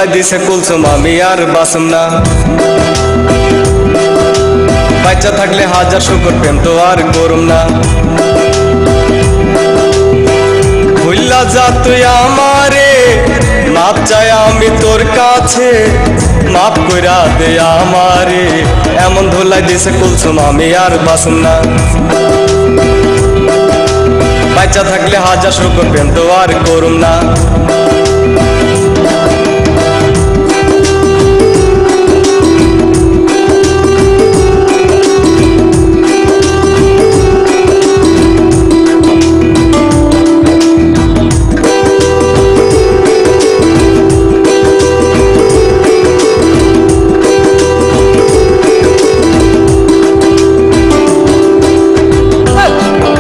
ধুলাই দিছে কুলসুম আমি আর বাসুম না। বাচ্চা থাকলে হাজার শুকর প্রেম তো আর করুম না। ভুল্লা যা তুই আমারে, মাপ চাই আমি তোর কাছে, মাপ কইরা দে আমারে। এমন ধুলাই দিছে কুলসুম আমি আর বাসুম না। বাচ্চা থাকলে হাজার শুকর প্রেম তো আর করুম না।